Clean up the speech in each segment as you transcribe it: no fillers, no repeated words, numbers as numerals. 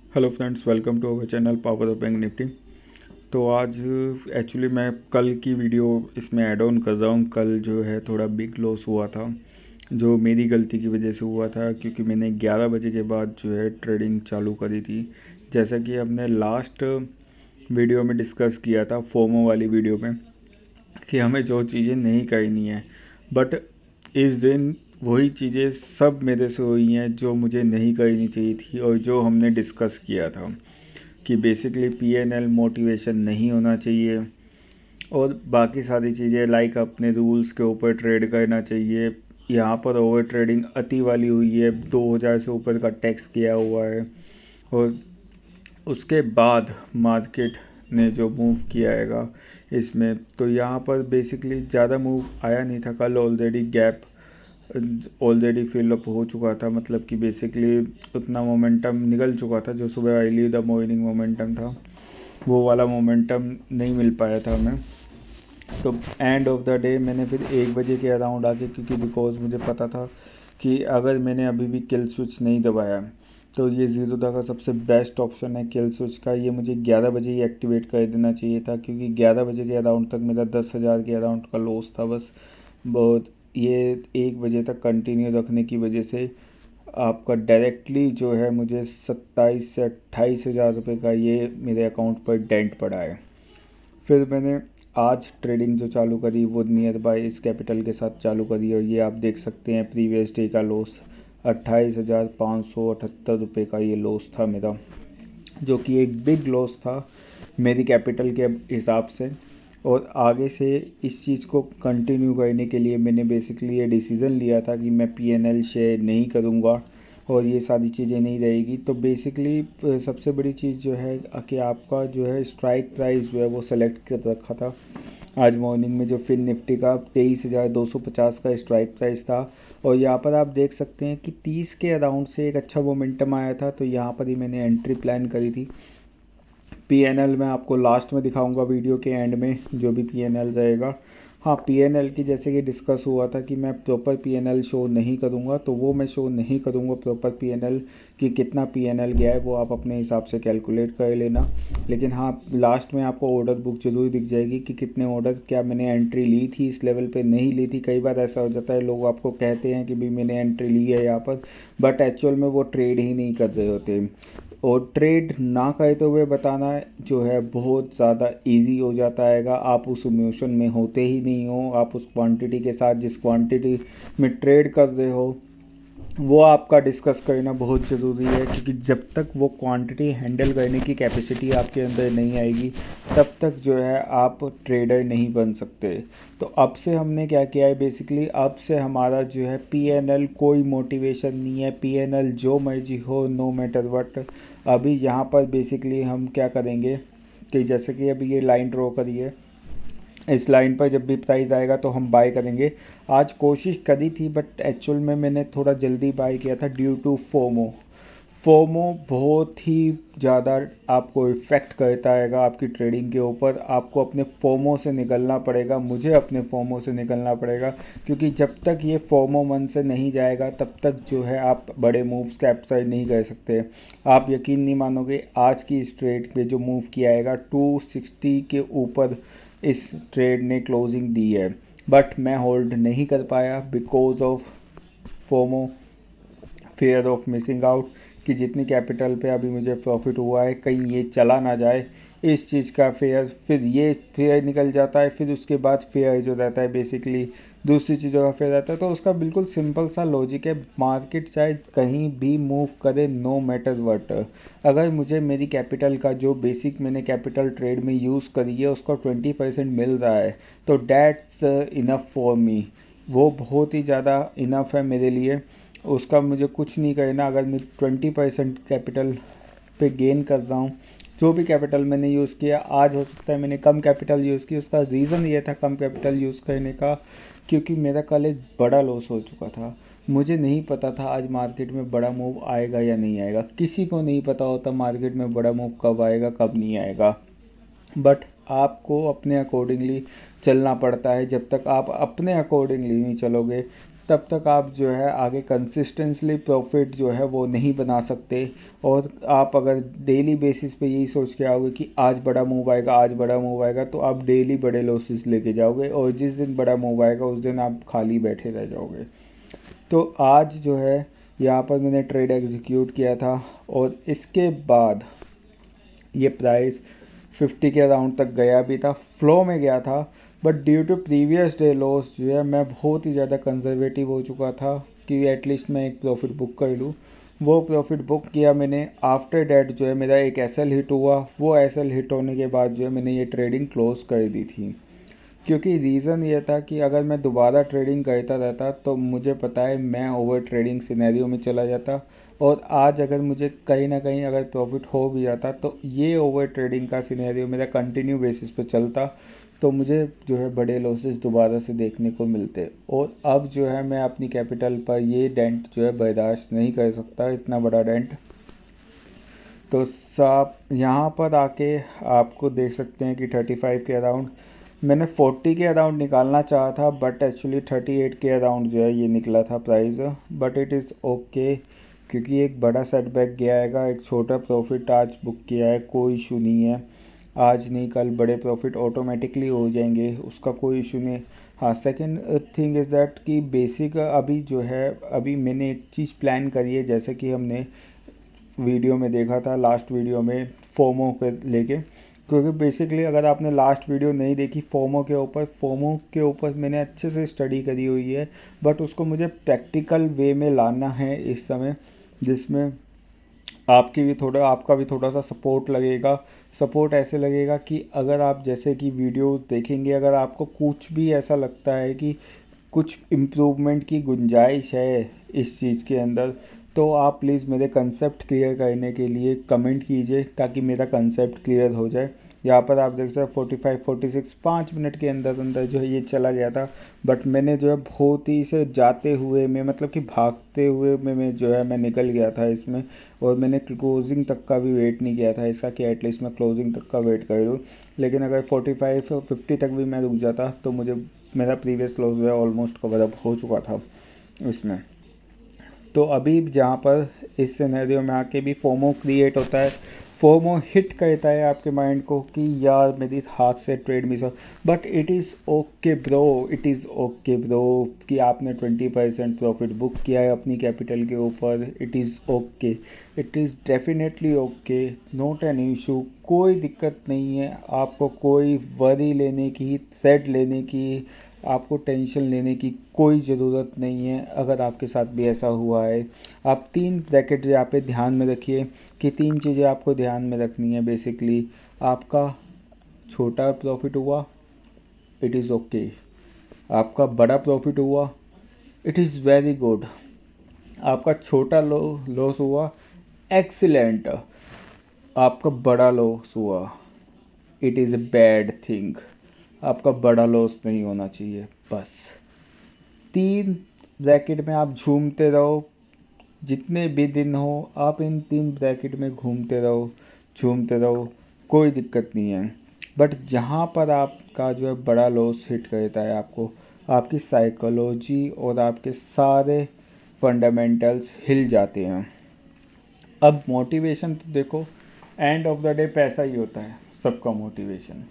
Hello friends, welcome to our channel power of bank Nifty. तो आज actually मैं कल की वीडियो इसमें ऐड ऑन कर रहा हूँ। कल जो है थोड़ा बिग लॉस हुआ था, जो मेरी गलती की वजह से हुआ था, क्योंकि मैंने 11 बजे के बाद जो है ट्रेडिंग चालू करी थी। जैसा कि हमने लास्ट वीडियो में डिस्कस किया था, फोमो वाली वीडियो में, कि हमें जो चीज़ें नहीं करनी है, बट इस दिन वही चीज़ें सब मेरे से हुई हैं जो मुझे नहीं करनी चाहिए थी और जो हमने डिस्कस किया था कि बेसिकली पीएनएल मोटिवेशन नहीं होना चाहिए और बाकी सारी चीज़ें लाइक अपने रूल्स के ऊपर ट्रेड करना चाहिए। यहाँ पर ओवर ट्रेडिंग अति वाली हुई है, 2000 से ऊपर का टैक्स किया हुआ है और उसके बाद मार्केट ने जो मूव किया हैगा इसमें, तो यहाँ पर बेसिकली ज़्यादा मूव आया नहीं था। कल ऑलरेडी फिल अप हो चुका था, मतलब कि बेसिकली उतना मोमेंटम निकल चुका था। जो सुबह अर्ली द मॉर्निंग मोमेंटम था, वो वाला मोमेंटम नहीं मिल पाया था हमें। तो एंड ऑफ द डे मैंने फिर 1 बजे के अराउंड आके, क्योंकि बिकॉज मुझे पता था कि अगर मैंने अभी भी किल स्विच नहीं दबाया तो ये ज़ीरोधा का सबसे बेस्ट ऑप्शन है किल स्विच का। ये मुझे 11 बजे ही एक्टिवेट कर देना चाहिए था, क्योंकि 11 बजे के अराउंड तक मेरा 10,000 के अराउंड का लॉस था बस। बहुत ये 1 बजे तक कंटिन्यू रखने की वजह से आपका डायरेक्टली जो है मुझे 27 से 28,000 रुपये का ये मेरे अकाउंट पर डेंट पड़ा है। फिर मैंने आज ट्रेडिंग जो चालू करी वो नियर बाय इस कैपिटल के साथ चालू करी और ये आप देख सकते हैं प्रीवियस डे का लॉस 28,578 रुपये का ये लॉस था मेरा, जो कि एक बिग लॉस था मेरी कैपिटल के हिसाब से। और आगे से इस चीज़ को कंटिन्यू करने के लिए मैंने बेसिकली ये डिसीज़न लिया था कि मैं पीएनएल शेयर नहीं करूँगा और ये सारी चीज़ें नहीं रहेगी। तो बेसिकली सबसे बड़ी चीज़ जो है कि आपका जो है स्ट्राइक प्राइस जो है वो सेलेक्ट कर रखा था आज मॉर्निंग में, जो फिन निफ्टी का 23,250 का स्ट्राइक प्राइस था। और यहाँ पर आप देख सकते हैं कि 30 के अराउंड से एक अच्छा मोमेंटम आया था, तो यहाँ पर ही मैंने एंट्री प्लान करी थी। पीएनएल मैं आपको लास्ट में दिखाऊंगा वीडियो के एंड में, जो भी पीएनएल रहेगा। हाँ, पीएनएल की जैसे कि डिस्कस हुआ था कि मैं प्रॉपर पीएनएल शो नहीं करूँगा, तो वो मैं शो नहीं करूँगा प्रॉपर पीएनएल कि कितना पीएनएल गया है, वो आप अपने हिसाब से कैलकुलेट कर लेना। लेकिन हाँ, लास्ट में आपको ऑर्डर बुक जरूर दिख जाएगी कि कितने ऑर्डर क्या मैंने एंट्री ली थी, इस लेवल पे नहीं ली थी। कई बार ऐसा हो जाता है, लोग आपको कहते हैं कि भी मैंने एंट्री ली है यहाँ पर, बट एक्चुअल में वो ट्रेड ही नहीं कर रहे होते। और ट्रेड ना करते हुए बताना जो है बहुत ज़्यादा इजी हो जाता हैगा। आप उस इमोशन में होते ही नहीं हो, आप उस क्वांटिटी के साथ जिस क्वांटिटी में ट्रेड कर रहे हो वो आपका डिस्कस करना बहुत ज़रूरी है, क्योंकि जब तक वो क्वांटिटी हैंडल करने की कैपेसिटी आपके अंदर नहीं आएगी तब तक जो है आप ट्रेडर नहीं बन सकते। तो अब से हमने क्या किया है, बेसिकली अब से हमारा जो है पीएनएल कोई मोटिवेशन नहीं है। पीएनएल जो मर्जी हो, नो मैटर व्हाट। अभी यहाँ पर बेसिकली हम क्या करेंगे कि जैसे कि अभी ये लाइन ड्रॉ करी है, इस लाइन पर जब भी प्राइस आएगा तो हम बाय करेंगे। आज कोशिश करी थी बट एक्चुअल में मैंने थोड़ा जल्दी बाय किया था ड्यू टू फोमो। फोमो बहुत ही ज़्यादा आपको इफ़ेक्ट करता हैगा आपकी ट्रेडिंग के ऊपर। आपको अपने फोमो से निकलना पड़ेगा, मुझे अपने फोमो से निकलना पड़ेगा, क्योंकि जब तक ये फोमो मन से नहीं जाएगा तब तक जो है आप बड़े मूव्स कैप्चर नहीं कर सकते। आप यकीन नहीं मानोगे, आज की इस ट्रेड पे जो मूव किया हैगा 260 के ऊपर इस ट्रेड ने क्लोजिंग दी है, बट मैं होल्ड नहीं कर पाया because of FOMO, fair of missing out, कि जितनी कैपिटल पे अभी मुझे प्रॉफिट हुआ है कहीं ये चला ना जाए, इस चीज़ का फेयर। फिर ये फेयर निकल जाता है, फिर उसके बाद फेयर जो रहता है बेसिकली दूसरी चीज़ों का फेयर रहता है। तो उसका बिल्कुल सिंपल सा लॉजिक है, मार्केट चाहे कहीं भी मूव करे, नो मैटर व्हाट, अगर मुझे मेरी कैपिटल का जो बेसिक मैंने कैपिटल ट्रेड में यूज़ करी है उसका 20% मिल रहा है, तो डैट्स इनफ फॉर मी। वो बहुत ही ज़्यादा इनफ है मेरे लिए, उसका मुझे कुछ नहीं करना। अगर मैं 20% कैपिटल पे गेन कर रहा हूँ, जो भी कैपिटल मैंने यूज़ किया, आज हो सकता है मैंने कम कैपिटल यूज़ की, उसका रीज़न ये था कम कैपिटल यूज़ करने का, क्योंकि मेरा कल एक बड़ा लॉस हो चुका था। मुझे नहीं पता था आज मार्केट में बड़ा मूव आएगा या नहीं आएगा, किसी को नहीं पता होता मार्केट में बड़ा मूव कब आएगा कब नहीं आएगा, बट आपको अपने अकॉर्डिंगली चलना पड़ता है। जब तक आप अपने अकॉर्डिंगली नहीं चलोगे तब तक आप जो है आगे कंसिस्टेंटली प्रॉफिट जो है वो नहीं बना सकते। और आप अगर डेली बेसिस पे यही सोच के आओगे कि आज बड़ा मूव आएगा, आज बड़ा मूव आएगा, तो आप डेली बड़े लॉसेस लेके जाओगे और जिस दिन बड़ा मूव आएगा उस दिन आप खाली बैठे रह जाओगे। तो आज जो है यहाँ पर मैंने ट्रेड एग्जीक्यूट किया था और इसके बाद ये प्राइस 50 के अराउंड तक गया भी था, फ्लो में गया था। But due to previous day loss जो है मैं बहुत ही ज़्यादा कंजर्वेटिव हो चुका था कि एटलीस्ट मैं एक प्रॉफिट बुक कर लूँ। वो प्रॉफिट बुक किया मैंने। आफ्टर डैट जो है मेरा एक एसएल हिट हुआ। वो एसएल हिट होने के बाद जो है मैंने ये ट्रेडिंग क्लोज़ कर दी थी, क्योंकि रीज़न ये था कि अगर मैं दोबारा ट्रेडिंग करता रहता तो मुझे पता है मैं ओवर ट्रेडिंग सिनेरियो में चला जाता। और आज अगर मुझे कहीं ना कहीं अगर प्रॉफिट हो भी जाता तो ये ओवर ट्रेडिंग का सिनेरियो मेरा कंटिन्यू बेसिस पे चलता, तो मुझे जो है बड़े लॉसेस दोबारा से देखने को मिलते। और अब जो है मैं अपनी कैपिटल पर ये डेंट जो है बर्दाश्त नहीं कर सकता, इतना बड़ा डेंट। तो साहब यहाँ पर आके आपको देख सकते हैं कि 35 के अराउंड मैंने 40 के अराउंड निकालना चाहा था, बट एक्चुअली 38 के अराउंड जो है ये निकला था price. But it is okay, क्योंकि एक बड़ा सेटबैक गया हैगा। एक छोटा प्रॉफिट आज बुक किया है, कोई इशू नहीं है। आज नहीं कल बड़े प्रॉफिट ऑटोमेटिकली हो जाएंगे, उसका कोई इशू नहीं। हाँ, सेकंड थिंग इज़ दैट कि बेसिक अभी जो है अभी मैंने एक चीज़ प्लान करी है, जैसे कि हमने वीडियो में देखा था लास्ट वीडियो में फोमो पे लेके। क्योंकि बेसिकली अगर आपने लास्ट वीडियो नहीं देखी फोमो के ऊपर मैंने अच्छे से स्टडी करी हुई है। बट उसको मुझे प्रैक्टिकल वे में लाना है इस समय, जिसमें आपका भी थोड़ा सा सपोर्ट लगेगा। सपोर्ट ऐसे लगेगा कि अगर आप जैसे कि वीडियो देखेंगे, अगर आपको कुछ भी ऐसा लगता है कि कुछ इम्प्रूवमेंट की गुंजाइश है इस चीज़ के अंदर, तो आप प्लीज़ मेरे कंसेप्ट क्लियर करने के लिए कमेंट कीजिए, ताकि मेरा कंसेप्ट क्लियर हो जाए। यहाँ पर आप देख सकते हैं 45 46 5 मिनट के अंदर अंदर जो है ये चला गया था। बट मैंने जो है बहुत ही से जाते हुए में, मतलब कि भागते हुए में मैं जो है मैं निकल गया था इसमें। और मैंने क्लोजिंग तक का भी वेट नहीं किया था इसका कि एटलीस्ट मैं क्लोजिंग तक का वेट कर लूँ। लेकिन अगर 45 और 50 तक भी मैं रुक जाता तो मुझे मेरा प्रीवियस लॉस जो है ऑलमोस्ट कवर अप हो चुका था इसमें। तो अभी जहाँ पर इस सिनेरियो में आके भी फोमो क्रिएट होता है, फोमो हिट करता है आपके माइंड को कि यार मेरी हाथ से ट्रेड मिस हो। But it is okay bro, it is okay bro कि आपने 20% प्रॉफिट बुक किया है अपनी कैपिटल के ऊपर। It is okay, it is definitely okay, not an issue. कोई दिक्कत नहीं है, आपको कोई वरी लेने की, थ्रेड लेने की, आपको टेंशन लेने की कोई ज़रूरत नहीं है अगर आपके साथ भी ऐसा हुआ है। आप 3 ब्रैकेट यहाँ पे ध्यान में रखिए कि 3 चीज़ें आपको ध्यान में रखनी है। बेसिकली आपका छोटा प्रॉफिट हुआ, इट इज़ ओके। आपका बड़ा प्रॉफिट हुआ, इट इज़ वेरी गुड। आपका छोटा लॉस हुआ, एक्सीलेंट। आपका बड़ा लॉस हुआ, it is a bad thing. आपका बड़ा लॉस नहीं होना चाहिए। बस 3 ब्रैकेट में आप झूमते रहो, जितने भी दिन हो आप इन 3 ब्रैकेट में घूमते रहो, झूमते रहो, कोई दिक्कत नहीं है। बट जहाँ पर आपका जो है बड़ा लॉस हिट करता है, आपको आपकी साइकोलॉजी और आपके सारे फंडामेंटल्स हिल जाते हैं। अब मोटिवेशन तो देखो, एंड ऑफ द डे पैसा ही होता है सबका मोटिवेशन।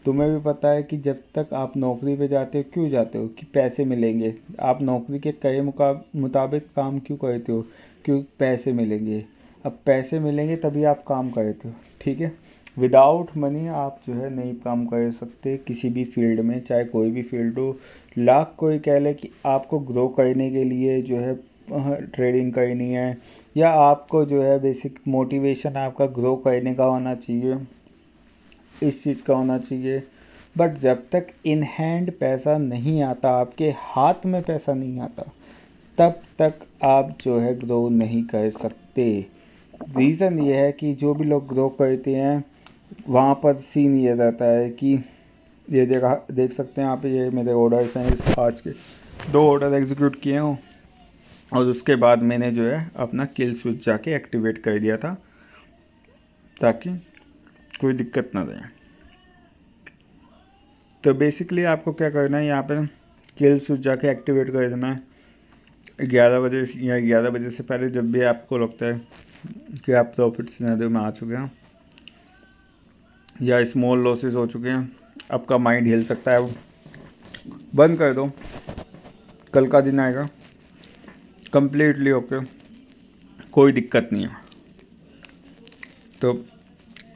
तुम्हें भी पता है कि जब तक आप नौकरी पे जाते हो, क्यों जाते हो? कि पैसे मिलेंगे। आप नौकरी के कई मुताबिक काम क्यों करते हो? क्यों? पैसे मिलेंगे। अब पैसे मिलेंगे तभी आप काम करते हो, ठीक है। विदाउट मनी आप जो है नहीं काम कर सकते किसी भी फील्ड में, चाहे कोई भी फील्ड हो। लाख कोई कह ले कि आपको ग्रो करने के लिए जो है ट्रेडिंग करनी है, या आपको जो है बेसिक मोटिवेशन आपका ग्रो करने का होना चाहिए, इस चीज़ का होना चाहिए। बट जब तक इन हैंड पैसा नहीं आता, आपके हाथ में पैसा नहीं आता, तब तक आप जो है ग्रो नहीं कर सकते। रीज़न ये है कि जो भी लोग ग्रो करते हैं वहाँ पर सीन ये रहता है कि ये देख सकते हैं आप, ये मेरे ऑर्डर्स हैं इस आज के 2 ऑर्डर एग्जीक्यूट किए हूँ। और उसके बाद मैंने जो है अपना किल स्विच जाके एक्टिवेट कर दिया था, ताकि कोई दिक्कत ना रहे। तो बेसिकली आपको क्या करना है, यहाँ पे किल स्विच जाके एक्टिवेट कर देना है। 11 बजे या 11 बजे से पहले जब भी आपको लगता है कि आप प्रॉफिट सिनेरियो में आ चुके हैं या स्मॉल लॉसेस हो चुके हैं, आपका माइंड हिल सकता है, बंद कर दो। कल का दिन आएगा कंप्लीटली ओके, कोई दिक्कत नहीं है। तो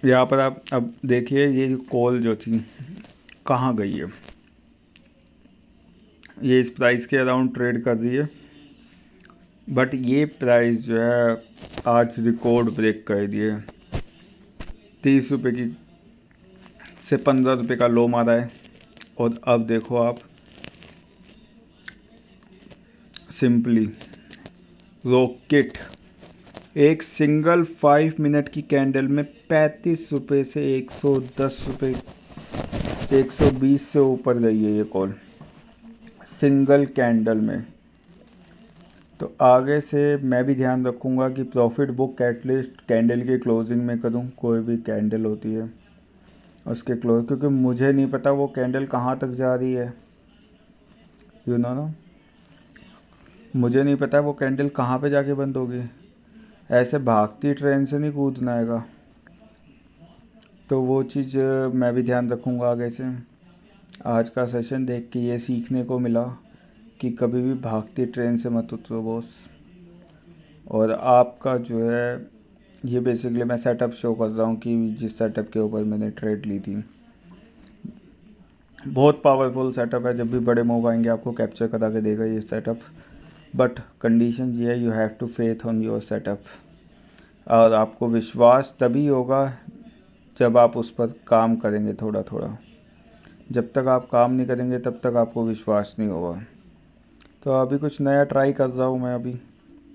यहाँ पर आप अब देखिए ये जो कॉल जो थी कहाँ गई है। ये इस प्राइस के अराउंड ट्रेड कर रही है, बट ये प्राइस जो है आज रिकॉर्ड ब्रेक कर दिए। 30 रुपये की से 15 रुपये का लो मारा है। और अब देखो आप सिंपली रॉकेट एक सिंगल 5 मिनट की कैंडल में 35 रुपये से 110 रुपये 120 से ऊपर गई है ये कॉल सिंगल कैंडल में। तो आगे से मैं भी ध्यान रखूँगा कि प्रॉफिट बुक एटलीस्ट कैंडल की क्लोजिंग में करूँ, कोई भी कैंडल होती है उसके क्लोज, क्योंकि मुझे नहीं पता वो कैंडल कहाँ तक जा रही है। यू नो ना, मुझे नहीं पता वो कैंडल कहाँ पे जाके बंद होगी। ऐसे भागती ट्रेन से नहीं कूदना आएगा। तो वो चीज़ मैं भी ध्यान रखूँगा आगे से। आज का सेशन देख के ये सीखने को मिला कि कभी भी भागती ट्रेन से मत उतरो बॉस। और आपका जो है ये बेसिकली मैं सेटअप शो कर रहा हूँ कि जिस सेटअप के ऊपर मैंने ट्रेड ली थी, बहुत पावरफुल सेटअप है। जब भी बड़े मूव आएंगे आपको कैप्चर करा के देगा ये सेटअप। बट कंडीशन ये है, you have to faith on your setup. और आपको विश्वास तभी होगा जब आप उस पर काम करेंगे थोड़ा थोड़ा। जब तक आप काम नहीं करेंगे तब तक आपको विश्वास नहीं होगा। तो अभी कुछ नया ट्राई कर रहा हूँ मैं अभी।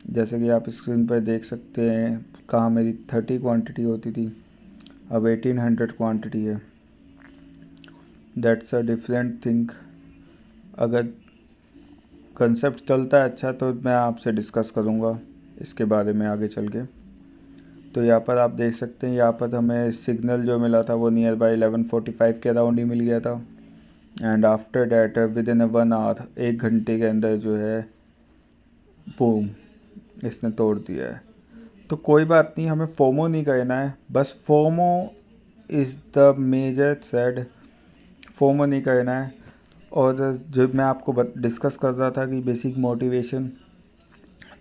जैसे कि आप स्क्रीन पर देख सकते हैं कहाँ मेरी 30 क्वांटिटी होती थी, अब 1800 क्वांटिटी है। That's a different thing. अगर कंसेप्ट चलता है अच्छा तो मैं आपसे डिस्कस करूँगा इसके बारे में आगे चल के। तो यहाँ पर आप देख सकते हैं, यहाँ पर हमें सिग्नल जो मिला था वो नियर बाई 11:45 के अराउंड ही मिल गया था। And after that within 1 hour, 1 घंटे के अंदर जो है बूम इसने तोड़ दिया है। तो कोई बात नहीं, हमें फोमो नहीं करना है, बस FOMO is the major thread. FOMO नहीं करना है। और जब मैं आपको डिस्कस कर रहा था कि बेसिक मोटिवेशन,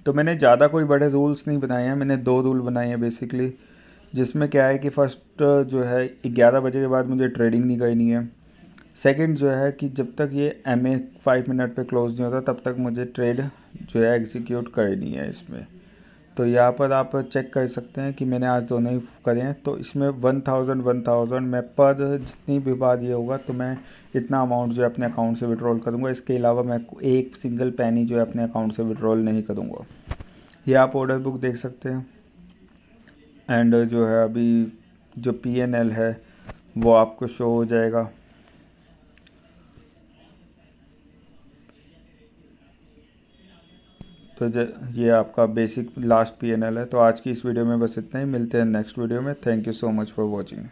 तो मैंने ज़्यादा कोई बड़े रूल्स नहीं बनाए हैं। मैंने 2 रूल बनाए हैं बेसिकली, जिसमें क्या है कि फ़र्स्ट जो है 11 बजे के बाद मुझे ट्रेडिंग नहीं करनी है। सेकंड जो है कि जब तक ये MA 5 मिनट पे क्लोज नहीं होता तब तक मुझे ट्रेड जो है एग्जीक्यूट करनी है इसमें। तो यहाँ पर आप चेक कर सकते हैं कि मैंने आज दोनों ही करे हैं। तो इसमें 1000 मैं पर जितनी भी बार ये होगा तो मैं इतना अमाउंट जो है अपने अकाउंट से विड्रॉल करूँगा। इसके अलावा मैं एक सिंगल पैनी जो है अपने अकाउंट से विड्रॉल नहीं करूँगा। ये आप ऑर्डर बुक देख सकते हैं। एंड जो है अभी जो PNL है वो आपको शो हो जाएगा। तो ये आपका बेसिक लास्ट PNL है। तो आज की इस वीडियो में बस इतना ही, मिलते हैं नेक्स्ट वीडियो में। Thank you so much for watching.